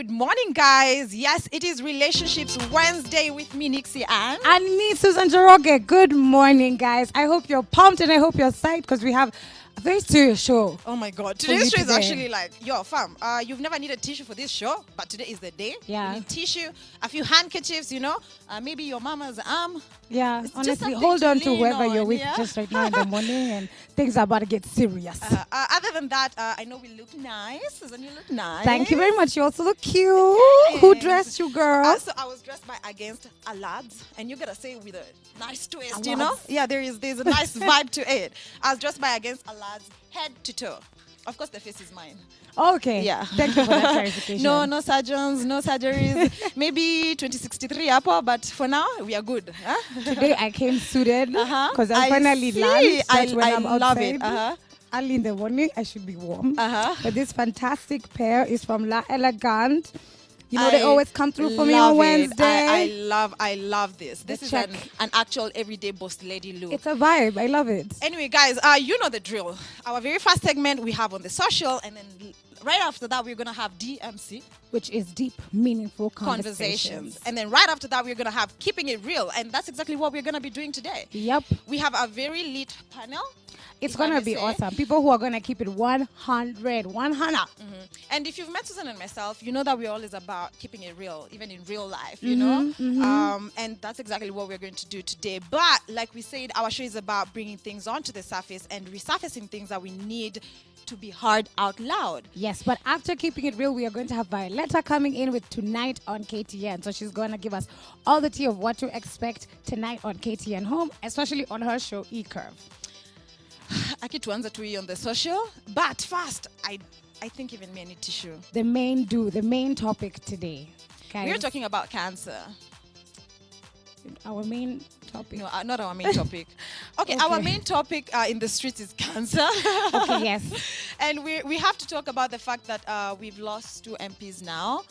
good morning, guys. Yes, it is Relationships Wednesday with me, Nixie Ann. And me, Susan Jaroge. Good morning, guys. I hope you're pumped and I hope you're psyched because we have a very serious show. Oh my God. For Today's you show is today. actually like, yo, fam, you've never needed tissue for this show, but today is the day. Yeah. You need tissue, a few handkerchiefs, maybe your mama's arm. Yeah, It's just honestly, something hold to on to lean whoever you're on, with yeah? just right now in the morning and things are about to get serious. Other than that, I know we look nice. Susan, you look nice. Thank you very much. You also look cute. Who Thanks. dressed you, girl? So I was dressed by Against a Lads, and you gotta say with a nice twist, A you know? Lads. Yeah, there's a nice vibe to it. I was dressed by Against a Lads, head to toe. Of course, the face is mine. Okay. Yeah. Thank you for that clarification. No surgeons, no surgeries. Maybe 2063 Apple, but for now, we are good. Huh? Today I came suited because I I finally see. lunch. That's when I I'm love outside. it. Uh-huh. Early in the morning, I should be warm. Uh-huh. But this fantastic pair is from La Elegante. You know, I they always come through for me love on it. Wednesday. I love this. This is check. an actual everyday boss lady look. It's a vibe. I love it. Anyway, guys, you know the drill. Our very first segment we have on the social, and then right after that we're gonna have DMC Which is deep, meaningful conversations, and then right after that we're gonna have keeping it real, and that's exactly what we're gonna be doing today. Yep. We have a very lit panel. It's if I going to may be say. awesome. People who are going to keep it 100. And if you've met Susan and myself, you know that we're always about keeping it real, even in real life, you know? And that's exactly what we're going to do today. But like we said, our show is about bringing things onto the surface and resurfacing things that we need to be heard out loud. Yes, but after keeping it real, we are going to have Violetta coming in with Tonight on KTN. So she's going to give us all the tea of what to expect tonight on KTN Home, especially on her show, E-Curve. Akituanza to on the social, but first, I think even me I need tissue. The main topic today. Guys, We're talking about cancer. our main topic. No, not our main topic. Okay, our Okay. main topic in the streets is cancer. Okay, yes. And we have to talk about the fact that we've lost 2 MPs now.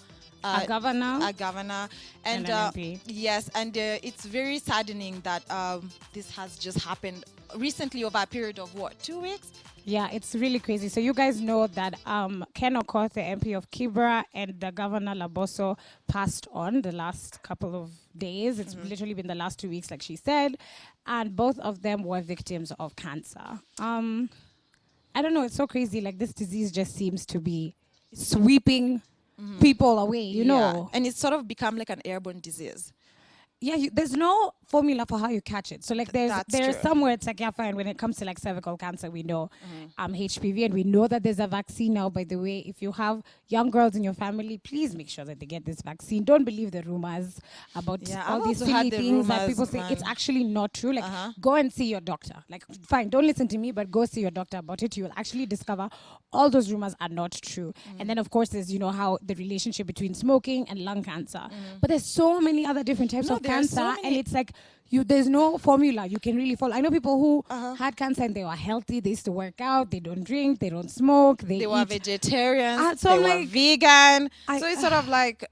A governor. A governor. And an MP. Yes, and it's very saddening that this has just happened recently over a period of, 2 weeks? Yeah, it's really crazy. So you guys know that Ken Okoth, the MP of Kibra, and the Governor Laboso passed on the last couple of days. It's literally been the last 2 weeks, like she said. And both of them were victims of cancer. I don't know, it's so crazy. Like, this disease just seems to be sweeping people away, you know? And it's sort of become like an airborne disease. Yeah, there's no formula for how you catch it. So like there's That's true. somewhere it's like, yeah, fine. When it comes to like cervical cancer, we know HPV, and we know that there's a vaccine now. By the way, if you have young girls in your family, please make sure that they get this vaccine. Don't believe the rumors about Yeah, all I've these also heard silly the things that rumors, people say. It's man. actually not true. Like, go and see your doctor. Like, fine, don't listen to me, but go see your doctor about it. You will actually discover all those rumors are not true. And then, of course, there's, how the relationship between smoking and lung cancer. But there's so many other different types No, of there are so cancer, and many- it's like there's no formula you can really follow. I know people who had cancer and they were healthy. They used to work out. They don't drink. They don't smoke. They Were eat. vegetarians. So they I'm were like- vegan. I- So it's sort of like,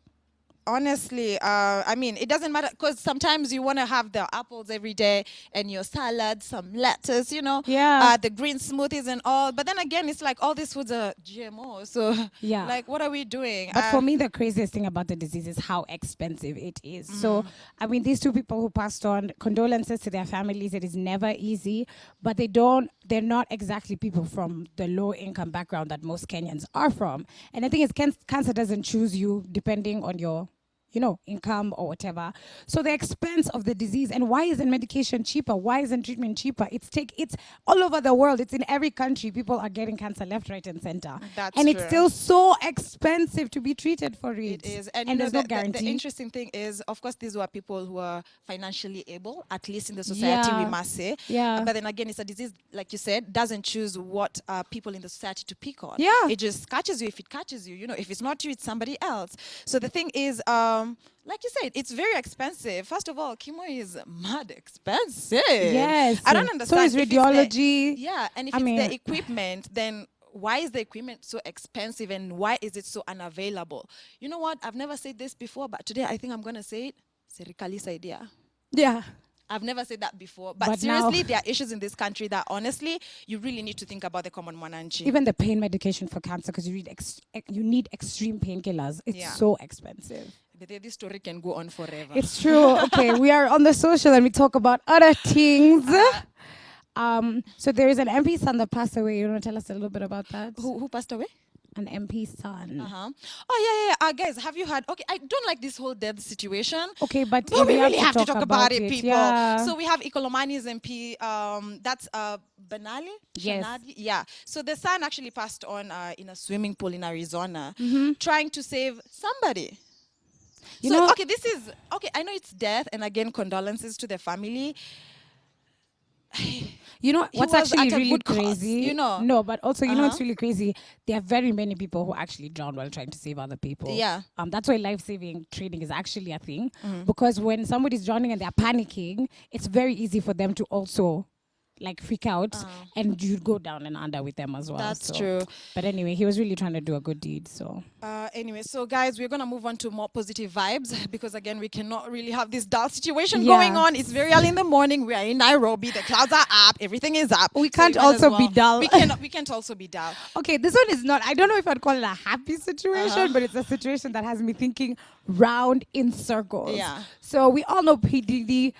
honestly, I mean, it doesn't matter because sometimes you want to have the apples every day and your salad, some lettuce, Yeah. the green smoothies and all. But then again, it's like all these foods are GMO. So, Yeah. like, what are we doing? But for me, the craziest thing about the disease is how expensive it is. So, I mean, these 2 people who passed on, condolences to their families. It is never easy, but they're not exactly people from the low income background that most Kenyans are from. And the thing is, cancer doesn't choose you depending on your income or whatever. So the expense of the disease, and why isn't medication cheaper? Why isn't treatment cheaper? It's all over the world. It's in every country. People are getting cancer left, right, and center. That's and it's true. still so expensive to be treated for it. It is. And, there's no the guarantee. interesting thing is, of course, these were people who are financially able, at least in the society, we Yeah. must say. Yeah. But then again, it's a disease, like you said, doesn't choose what people in the society to pick on. Yeah. It just catches you if it catches you. If it's not you, it's somebody else. So the thing is, like you said, it's very expensive. First of all, chemo is mad expensive. Yes. I don't So understand. is if it's radiology. and if I it's mean- the equipment, then why is the equipment so expensive and why is it so unavailable? You know what? I've never said this before, but today I think I'm going to say it. Serikali's idea. Yeah. I've never said that before. But But seriously, now- there are issues in this country that honestly, you really need to think about the common mwananchi. Even the pain medication for cancer, because you need extreme painkillers. It's Yeah. so expensive. But this story can go on forever. It's true. Okay, we are on the social and we talk about other things. So there is an MP son that passed away. You want to tell us a little bit about that? Who passed away? An MP son. Oh, yeah. Guys, have you heard? Okay, I don't like this whole death situation. Okay, but But we really have to talk talk about it, people. Yeah. So we have Ikolomani's MP. That's Benali? Yes. Shanadi? Yeah. So the son actually passed on in a swimming pool in Arizona, trying to save somebody. You know- okay, I know it's death, and again, condolences to the family. You know He what's was actually at a really good cause, crazy? you know? No, but also you know what's really crazy? There are very many people who actually drown while trying to save other people. Yeah. That's why life-saving training is actually a thing. Because when somebody's drowning and they're panicking, it's very easy for them to also like freak out and you go down and under with them as well. That's true. But anyway, he was really trying to do a good deed. So Anyway, so guys, we're going to move on to more positive vibes because again, we cannot really have this dull situation Yeah. going on. It's very early in the morning. We are in Nairobi. The clouds are up. Everything is up. We So can't might as also be dull. We can't also be dull. okay, this one is not, I don't know if I'd call it a happy situation, but it's a situation that has me thinking round in circles. Yeah. So we all know P. Diddy,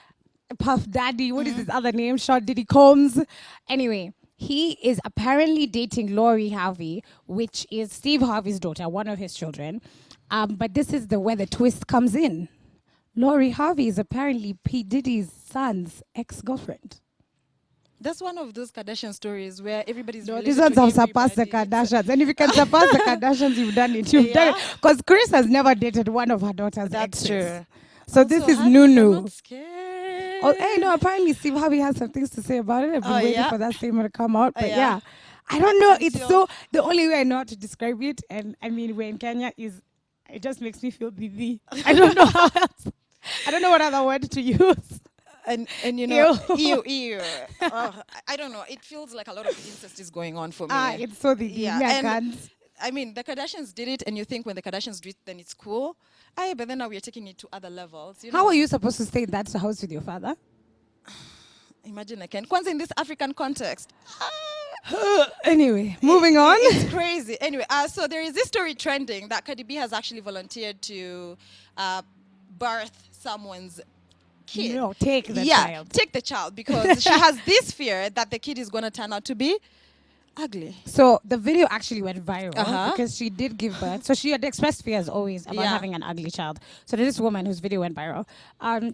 Puff Daddy, what is his other name? Short Diddy Combs. Anyway, he is apparently dating Lori Harvey, which is Steve Harvey's daughter, one of his children. But this is where the twist comes in. Lori Harvey is apparently P. Diddy's son's ex-girlfriend. That's one of those Kardashian stories where everybody's No, related these ones to have surpassed the everybody. Kardashians. And if you can surpass the Kardashians, you've done it. You've done it. Because Chris has never dated one of her daughter's That's exes. true. So this is Honey, Nunu. I'm not scared. Oh, hey, no, apparently Steve Harvey has some things to say about it. I've been waiting for that statement to come out. But yeah, I don't know. It's so, the only way I know how to describe it, and I mean, we're in Kenya, is it just makes me feel busy. I don't know how else. I don't know what other word to use. And you know, ew. I don't know. It feels like a lot of incest is going on for me. It's so the and I mean, the Kardashians did it, and you think when the Kardashians do it, then it's cool. But then now we are taking it to other levels. You know? How are you supposed to stay in that house with your father? Imagine again. Kwanzaa in this African context. Anyway, moving on. It's crazy. Anyway, so there is this story trending that Cardi B has actually volunteered to birth someone's kid. No, take the child. Take the child because she has this fear that the kid is going to turn out to be ugly. So the video actually went viral because she did give birth. So she had expressed fears always about having an ugly child. So there's this woman whose video went viral.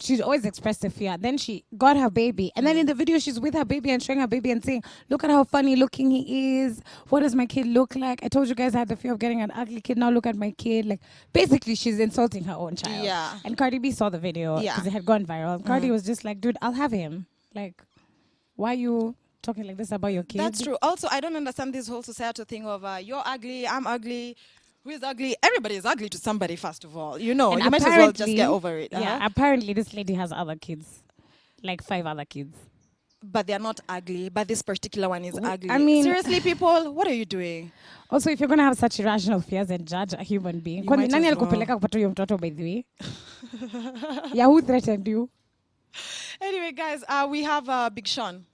She's always expressed a fear. Then she got her baby. And then in the video, she's with her baby and showing her baby and saying, look at how funny looking he is. What does my kid look like? I told you guys I had the fear of getting an ugly kid. Now look at my kid. Like, basically, she's insulting her own child. Yeah. And Cardi B saw the video because it had gone viral. Cardi was just like, dude, I'll have him. Like, why you talking like this about your kids? That's true. Also, I don't understand this whole societal thing of you're ugly, I'm ugly, who is ugly? Everybody is ugly to somebody, first of all. You know, And you might as well just get over it. Yeah, apparently this lady has other kids, like 5 other kids. But they're not ugly, but this particular one is ugly. I mean, seriously, people, what are you doing? Also, if you're going to have such irrational fears and judge a human being, You might nani as well. alikupeleka kupata huyo mtoto, by the way? Yeah, who threatened you? Anyway, guys, we have Big Sean.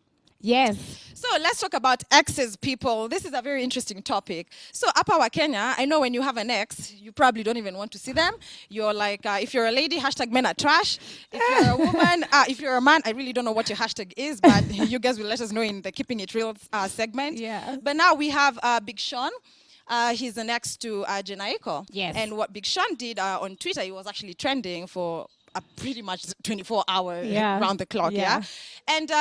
Yes. So let's talk about exes, people. This is a very interesting topic. So up our Kenya, I know when you have an ex, you probably don't even want to see them. You're like, if you're a lady, hashtag men are trash. If you're a woman, if you're a man, I really don't know what your hashtag is, but you guys will let us know in the Keeping It Real segment. Yeah. But now we have Big Sean. He's the next to Jenaiko. Yes. And what Big Sean did on Twitter, he was actually trending for pretty much 24 hours round the clock, And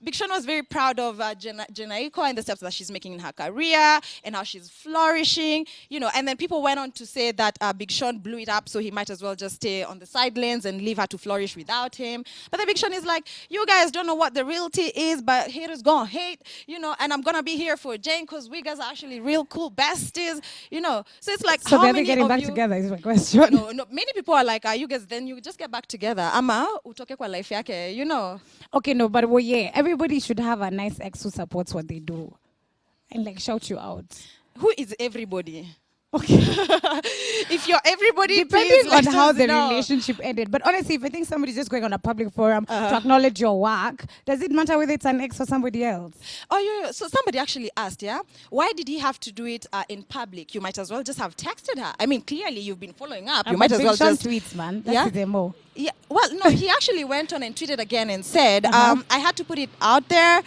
Big Sean was very proud of Jenaiko and the steps that she's making in her career and how she's flourishing, you know. And then people went on to say that Big Sean blew it up, so he might as well just stay on the sidelines and leave her to flourish without him. But then Big Sean is like, you guys don't know what the reality is, but haters gonna hate, you know, and I'm gonna be here for Jane because we guys are actually real cool besties, you know. So it's like, So how they're many getting of back you, together is my question. no, many people are like, you guys, then you just get back together. Ama, utoke kwa life yake, you know. Okay, no, but well, yeah, everybody should have a nice ex who supports what they do and like shout you out. Who is everybody? Okay. If you're everybody, Depending please on let how us the know. relationship ended. But honestly, if I think somebody's just going on a public forum to acknowledge your work, does it matter whether it's an ex or somebody else? Oh, yeah. So somebody actually asked, yeah, why did he have to do it in public? You might as well just have texted her. I mean, clearly you've been following up. You might as well just tweets, man. That's yeah. his MO. Yeah. Well, no, he actually went on and tweeted again and said, Uh-huh. I had to put it out there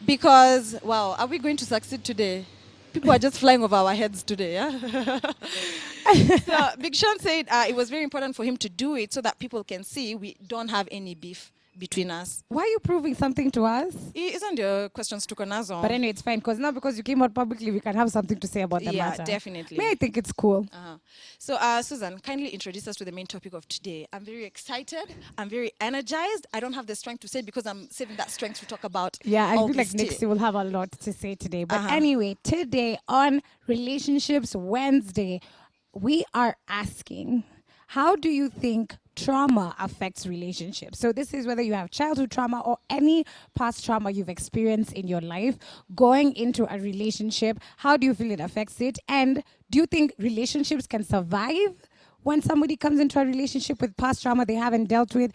because, well, are we going to succeed today? People are just flying over our heads today, yeah? So Big Sean said it was very important for him to do it so that people can see we don't have any beef between us. Why are you proving something to us? Isn't your questions to Konazo? But anyway, it's fine because now because you came out publicly, we can have something to say about the matter. Yeah, definitely. I think it's cool. So, Susan, kindly introduce us to the main topic of today. I'm very excited. I'm very energized. I don't have the strength to say it because I'm saving that strength to talk about. Yeah, I all feel like this Nixie will have a lot to say today. But Uh-huh. anyway, today on Relationships Wednesday, we are asking, how do you think trauma affects relationships? So this is whether you have childhood trauma or any past trauma you've experienced in your life going into a relationship. How do you feel it affects it? And do you think relationships can survive when somebody comes into a relationship with past trauma they haven't dealt with?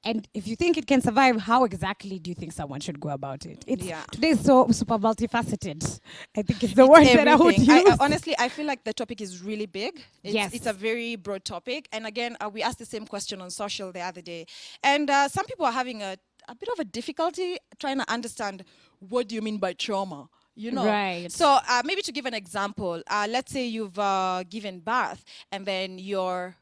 And if you think it can survive, how exactly do you think someone should go about it? Today's so super multifaceted. I think it's the word that I would use. Honestly, I feel like the topic is really big. Yes. It's a very broad topic. And again, we asked the same question on social the other day. And some people are having a bit of a difficulty trying to understand, what do you mean by trauma? You know, Right. So maybe to give an example, let's say you've given birth and then you're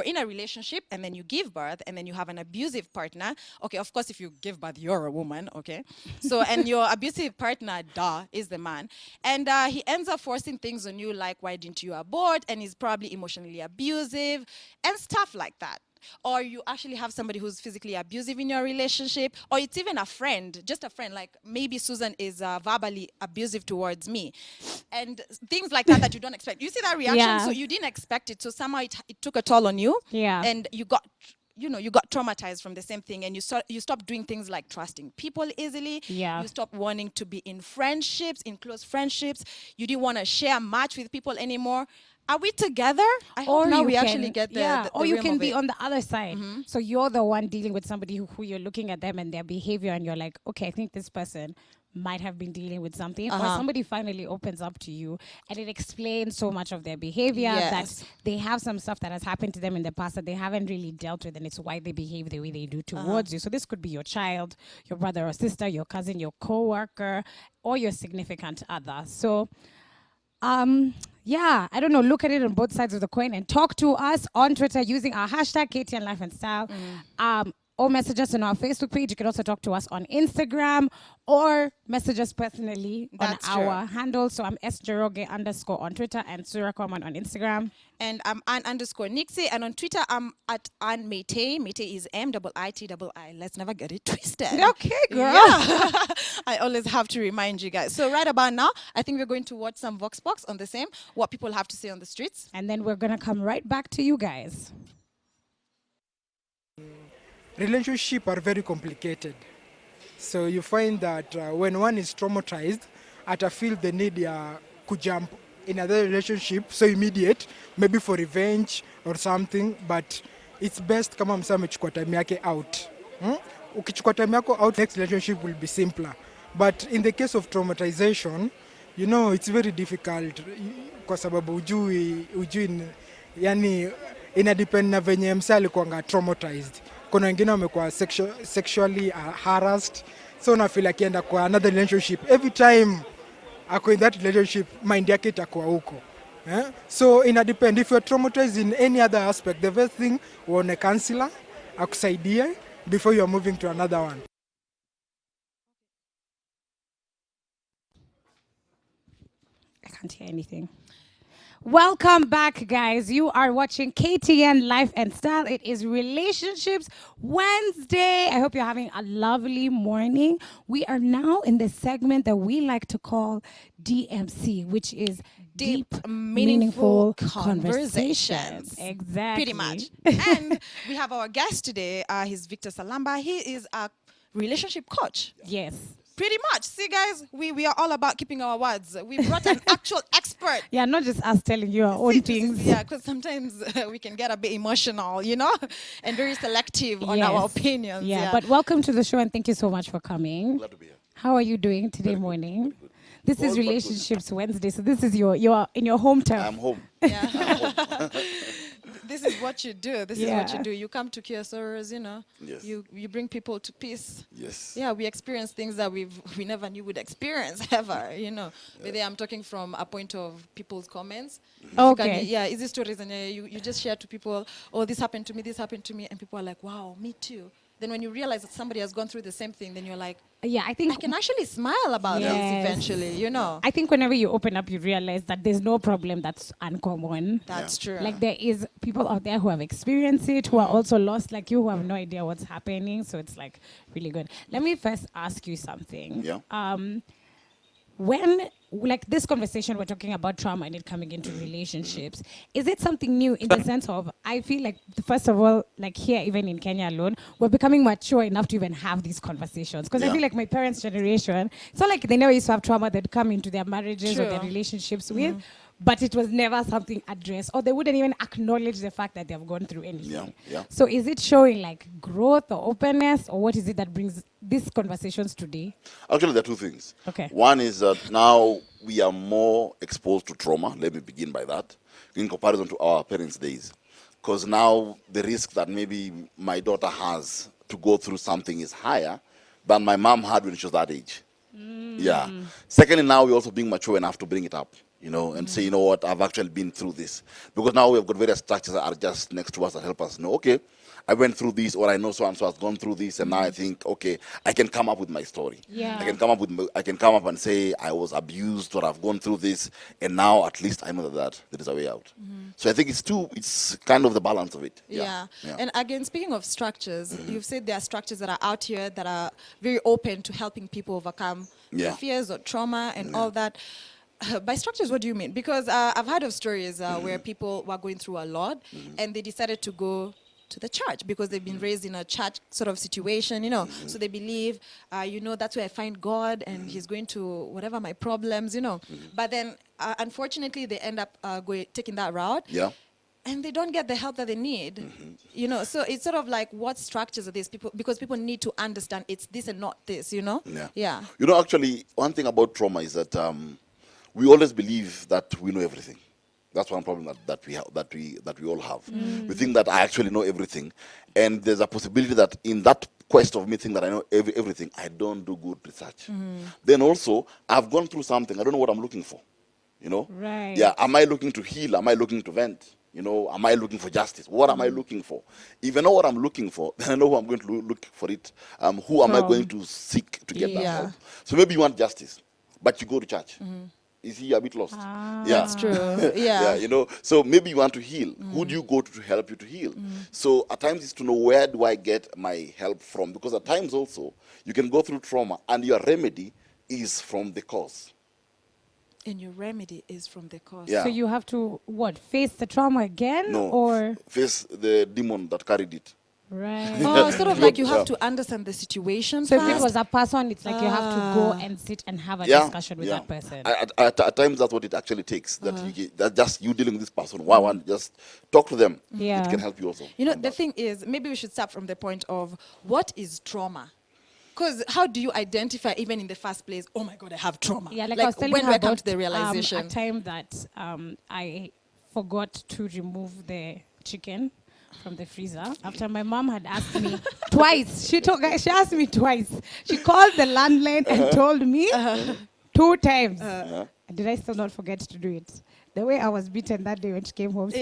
in a relationship and then you give birth and then you have an abusive partner. Okay, of course, if you give birth, you're a woman, okay? So, and your abusive partner, is the man. And he ends up forcing things on you like, why didn't you abort? And he's probably emotionally abusive and stuff like that. Or you actually have somebody who's physically abusive in your relationship, or it's even a friend, just a friend, like maybe Susan is verbally abusive towards me, and things like that that you don't expect. You see that reaction? Yeah. So you didn't expect it, so somehow it took a toll on you, Yeah. and you got traumatized from the same thing, and you stopped doing things like trusting people easily. Yeah. You stopped wanting to be in friendships, in close friendships. You didn't want to share much with people anymore. Are we together? I hope now we actually get the or you realm can of be it. on the other side. So you're the one dealing with somebody who you're looking at them and their behavior and you're like, okay, I think this person might have been dealing with something. Or somebody finally opens up to you and it explains so much of their behavior Yes. that they have some stuff that has happened to them in the past that they haven't really dealt with, and it's why they behave the way they do towards you. So this could be your child, your brother or sister, your cousin, your co-worker, or your significant other. So yeah, I don't know. Look at it on both sides of the coin and talk to us on Twitter using our hashtag KTN Life and Style. Or message us on our Facebook page. You can also talk to us on Instagram or message us personally That's on true. our handle. So I'm __ on Twitter and Surah Common on Instagram. And I'm Ann_Nixie. And on Twitter, I'm at Ann Mayte. Mayte is MIITII. Let's never get it twisted. Okay, girl. Yeah. I always have to remind you guys. So right about now, I think we're going to watch some Vox Box on the same, what people have to say on the streets. And then we're going to come right back to you guys. Relationships are very complicated. So you find that when one is traumatized, feel the need to jump in another relationship, so immediate, maybe for revenge or something, but it's best kama msa amechukua time yake out. Ukichukua time yako out, next relationship will be simpler. But in the case of traumatization, you know, it's very difficult kwa sababu ujui yani inadepend na venye msa alikuwa traumatized. Kuna wengine wamekuwa sexually harassed, so na feel akienda kwa another relationship, every time ako in that relationship, mind yake itakuwa huko. So ina depend, if you're traumatized in any other aspect, the best thing uone a counselor akusaidie before you're moving to another one. I can't hear anything. Welcome back, guys. You are watching KTN Life and Style. It is Relationships Wednesday. I hope you're having a lovely morning. We are now in the segment that we like to call DMC, which is Deep Meaningful Conversations. Exactly. Pretty much. And we have our guest today. He's Victor Salamba. He is a relationship coach. Yes. Pretty much. See, guys, we are all about keeping our words. We brought an actual expert. Yeah, not just us telling you our own things. Yeah, because sometimes we can get a bit emotional, and very selective on our opinions. Yeah, but welcome to the show and thank you so much for coming. Glad to be here. How are you doing today morning? Good. This is Relationships Wednesday, so this is you're in your home turf. I'm home. Yeah. This is what you do. This is what you Yeah. do. You come to cure sorrows, Yes. You bring people to peace. Yes. Yeah, we experience things that we never knew we'd experience ever, Maybe I'm talking from a point of people's comments. Okay. Yeah, easy stories, and you just share to people, oh, this happened to me, and people are like, wow, me too. Then when you realize that somebody has gone through the same thing, then you're like, Yeah, I think I can actually smile about this eventually, I think whenever you open up, you realize that there's no problem that's uncommon. That's true. Like there is people out there who have experienced it, who are also lost like you, who have no idea what's happening. So it's like really good. Let me first ask you something. Yeah. When like this conversation, we're talking about trauma and it coming into relationships. Is it something new in the sense of, I feel like, first of all, like here, even in Kenya alone, we're becoming mature enough to even have these conversations. Because I feel like my parents' generation, it's not like they never used to have trauma that come into their marriages or their relationships with, but it was never something addressed, or they wouldn't even acknowledge the fact that they've gone through anything. Yeah. So is it showing like growth or openness, or what is it that brings these conversations today? Actually, there are two things. Okay. One is that now we are more exposed to trauma. Let me begin by that, in comparison to our parents' days. Because now the risk that maybe my daughter has to go through something is higher than my mom had when she was that age. Yeah. Secondly, now we're also being mature enough to bring it up. And say, you know what, I've actually been through this. Because now we've got various structures that are just next to us that help us know, okay, I went through this, or I know so-and-so has gone through this, and now I think, okay, I can come up with my story. Yeah. I can come up and say, I was abused, or I've gone through this, and now at least I know that there is a way out. So I think it's kind of the balance of it. Yeah. And again, speaking of structures, you've said there are structures that are out here that are very open to helping people overcome their fears or trauma and all that. By structures, what do you mean? Because I've heard of stories where people were going through a lot and they decided to go to the church because they've been raised in a church sort of situation, so they believe, that's where I find God and he's going to whatever my problems, But then, unfortunately, they end up taking that route. Yeah. And they don't get the help that they need, So it's sort of like, what structures are these people? Because people need to understand it's this and not this, Yeah. Actually, one thing about trauma is that we always believe that we know everything. That's one problem that we all have. We think that I actually know everything, and there's a possibility that in that quest of me thinking that I know everything, I don't do good research. Then also, I've gone through something. I don't know what I'm looking for. Right. Yeah. Am I looking to heal? Am I looking to vent? Am I looking for justice? What am I looking for? If I know what I'm looking for, then I know who I'm going to look for it. Who am I going to seek to get that help? So maybe you want justice, but you go to church. Is he a bit lost? That's true. Yeah. So maybe you want to heal. Who do you go to help you to heal? So at times it's to know, where do I get my help from? Because at times also you can go through trauma and your remedy is from the cause. And your remedy is from the cause. Yeah. So you have to face the trauma again, No, or face the demon that carried it. right? Oh, sort of like you have to understand the situation So first. if it was a person, it's like you have to go and sit and have a discussion with that person. At times that's what it actually takes. That just you dealing with this person. One, just talk to them. Yeah. It can help you also. The thing is, maybe we should start from the point of what is trauma? Because how do you identify, even in the first place, oh my God, I have trauma? Yeah, like I was telling when her do I about come to the realization? a time that I forgot to remove the chicken from the freezer after my mom had asked me twice. She asked me twice. She called the landline and told me 2 times. Did I still not forget to do it? The way I was beaten that day when she came home, so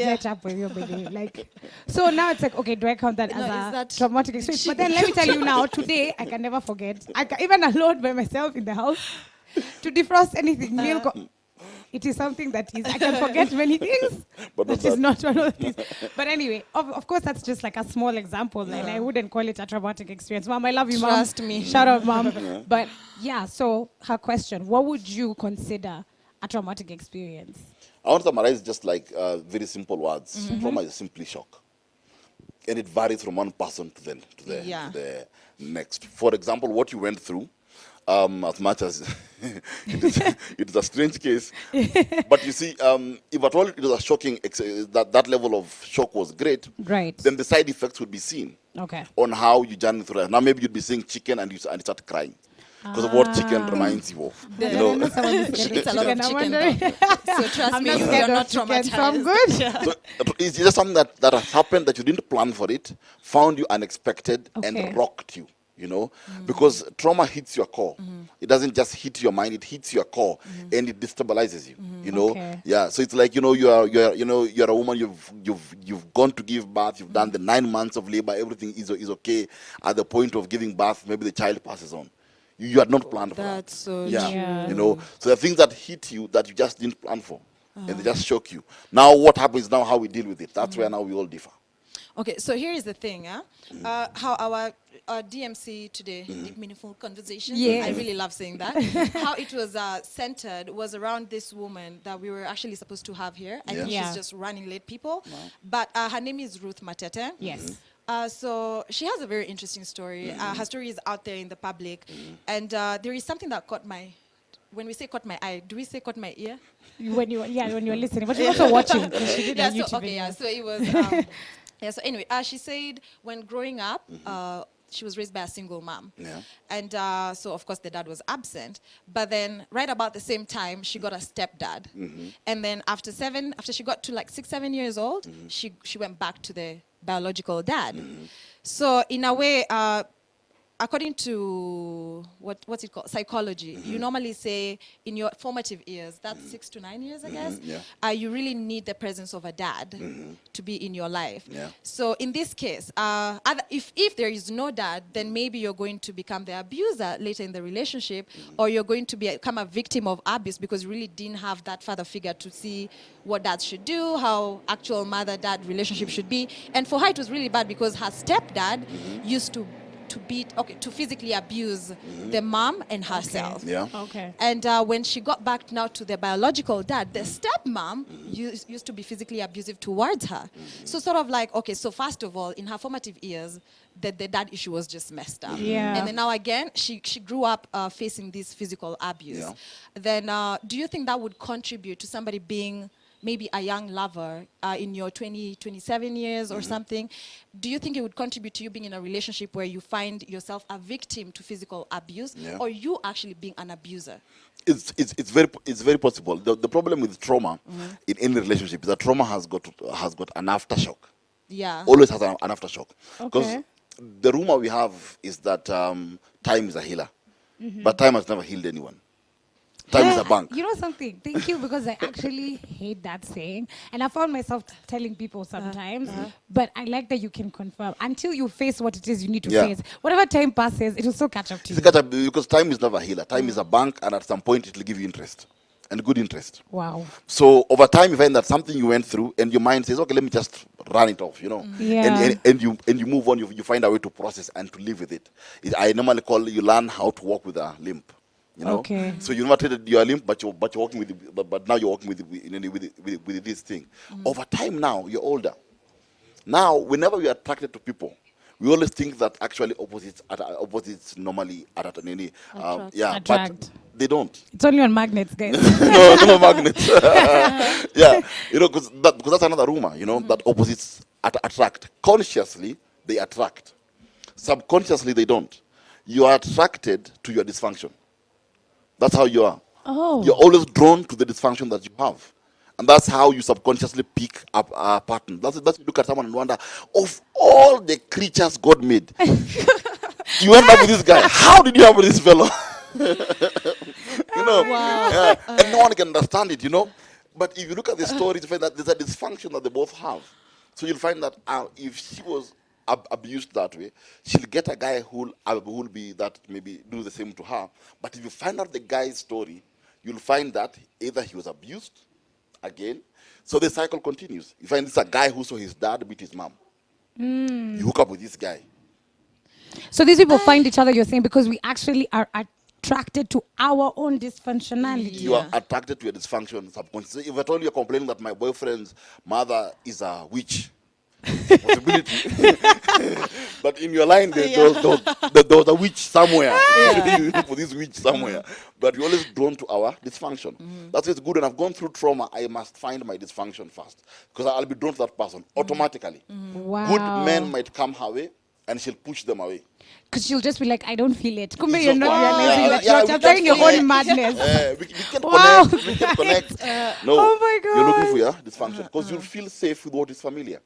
now it's like, okay, do I count that as a traumatic experience? But then let me tell you now, today I can never forget. Even alone by myself in the house, to defrost anything, milk. It is something that is, I can forget many things, but that is not one of the things. But anyway, of course, that's just like a small example, and I wouldn't call it a traumatic experience. Mom, I love you, Mom. Trust me. Shout out, Mom. But yeah, so her question, what would you consider a traumatic experience? I want to summarize just like very simple words. Trauma is simply shock. And it varies from one person to the next. For example, what you went through, as much as it is a strange case. But you see, if at all it was a shocking, that level of shock was great, Right. then the side effects would be seen Okay. on how you journey through it. Now maybe you'd be seeing chicken and you start crying because of what chicken reminds you of. The- You know, She eats a lot of I'm chicken. wondering. Though. So trust I'm me, not you're scared not of chicken, traumatized. so I'm good. so it's just something that has happened that you didn't plan for it, found you unexpected, Okay. and rocked you. You know, because trauma hits your core. It doesn't just hit your mind; it hits your core, and it destabilizes you. You know, Okay. yeah. So it's like, you know, you're a woman. You've gone to give birth. You've done the 9 months of labor. Everything is okay. At the point of giving birth, maybe the child passes on. You had not planned for that. That's so Yeah. Yeah. You know, so the things that hit you that you just didn't plan for, and they just shock you. Now, what happens now? How we deal with it? That's where now we all differ. Okay, so here is the thing, how our DMC today, Deep Meaningful Conversations, Yes. I really love saying that, how it was centered was around this woman that we were actually supposed to have here. I think Yeah. she's just running late, people. But her name is Ruth Matete. Yes. So she has a very interesting story. Her story is out there in the public. And there is something that caught my, when we say caught my eye, do we say caught my ear? When you're listening, but you're also watching. 'Cause she did a YouTube so, okay, video. yeah. So it was. Yeah. So anyway, she said when growing up, she was raised by a single mom, Yeah. and so of course the dad was absent. But then right about the same time, she got a stepdad, and then after she got to like 6, 7 years old, she went back to the biological dad. So in a way, according to what's it called, psychology, you normally say in your formative years, that's 6 to 9 years, I guess, yeah. you really need the presence of a dad to be in your life. Yeah. So in this case, if there is no dad, then maybe you're going to become the abuser later in the relationship, or you're going to become a victim of abuse because you really didn't have that father figure to see what dad should do, how actual mother-dad relationship should be. And for her, it was really bad because her stepdad used to physically abuse the mom and herself. Yeah. Okay. And when she got back now to the biological dad, the stepmom used to be physically abusive towards her. So sort of like, okay, so first of all, in her formative years, the dad issue was just messed up. Yeah. And then now again, she grew up facing this physical abuse. Yeah. Then do you think that would contribute to somebody being maybe a young lover in your 27 years or something? Do you think it would contribute to you being in a relationship where you find yourself a victim to physical abuse, Yeah. or you actually being an abuser? It's very possible. The problem with trauma in any relationship is that trauma has got an aftershock. Yeah. Always has an aftershock. Because Okay. the rumor we have is that time is a healer, but time has never healed anyone. Time is a bank. You know something? Thank you, because I actually hate that saying. And I found myself telling people sometimes, but I like that you can confirm. Until you face what it is you need to Yeah. face, whatever time passes, it will still catch up to you. Because time is never a healer. Time is a bank, and at some point it will give you interest, and good interest. Wow. So over time, you find that something you went through, and your mind says, "Okay, let me just run it off," you know. Yeah. And you move on. You find a way to process and to live with it. I normally call you learn how to walk with a limp. You know. Okay. So you never treated your limp, but you're walking with but now you're walking with this thing. Over time, now you're older. Now, whenever we are attracted to people, we always think that actually opposites normally yeah, Attract. but they don't. It's only on magnets, guys. no magnets. Yeah, you know, because that's another rumor, you know, that opposites attract. Consciously, they attract. Subconsciously, they don't. You are attracted to your dysfunction. That's how you are. Oh. You're always drawn to the dysfunction that you have. And that's how you subconsciously pick up a pattern. That's you look at someone and wonder, of all the creatures God made, you end up with this guy. How did you have this fellow? You know, yeah. And no one can understand it, you know. But if you look at the story, you find that there's a dysfunction that they both have. So you'll find that if she was abused that way, she'll get a guy who'll be that maybe do the same to her. But if you find out the guy's story, you'll find that either he was abused again, so the cycle continues. You find this a guy who saw his dad beat his mom. You hook up with this guy. So these people find each other, you're saying, because we actually are attracted to our own dysfunctionality. You are attracted to your dysfunction subconsciously. If at all you're complaining that my boyfriend's mother is a witch, It's a possibility. But in your line, there was a witch somewhere. You look for this witch somewhere. But we're always drawn to our dysfunction. That's why it's good. When I've gone through trauma, I must find my dysfunction first. Because I'll be drawn to that person automatically. Wow. Good men might come her way, and she'll push them away. Because she'll just be like, I don't feel it. Kumbe, It's you're okay. not realizing that Yeah, you're we just can doing your connect. own madness. We can Wow, connect. We can connect. No, Oh my you're looking God. for your dysfunction because you'll feel safe with what is familiar.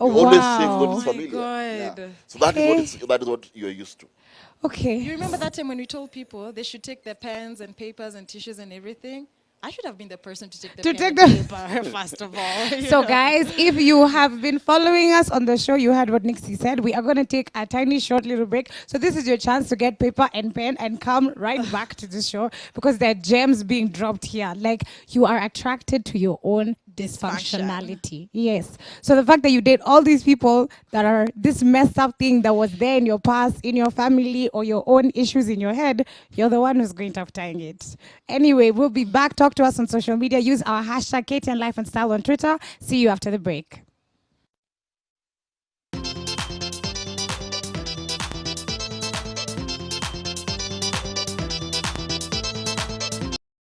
Oh, You're always safe with what wow. is my familiar. God. So that Okay. is what you're used to. You Okay. remember that time when we told people they should take their pens and papers and tissues and everything? I should have been the person to take the To pen take and the- paper first of all. you So, know. guys, if you have been following us on the show, you heard what Nixie said. We are going to take a tiny, short little break. So, this is your chance to get paper and pen and come right back to the show because there are gems being dropped here. Like, you are attracted to your own dysfunctionality. Yes. So, the fact that you date all these people that are this messed up thing that was there in your past, in your family, or your own issues in your head, you're the one who's going to have tying it. Anyway, we'll be back. Talk to us on social media. Use our hashtag KTN Life and Style on Twitter. See you after the break.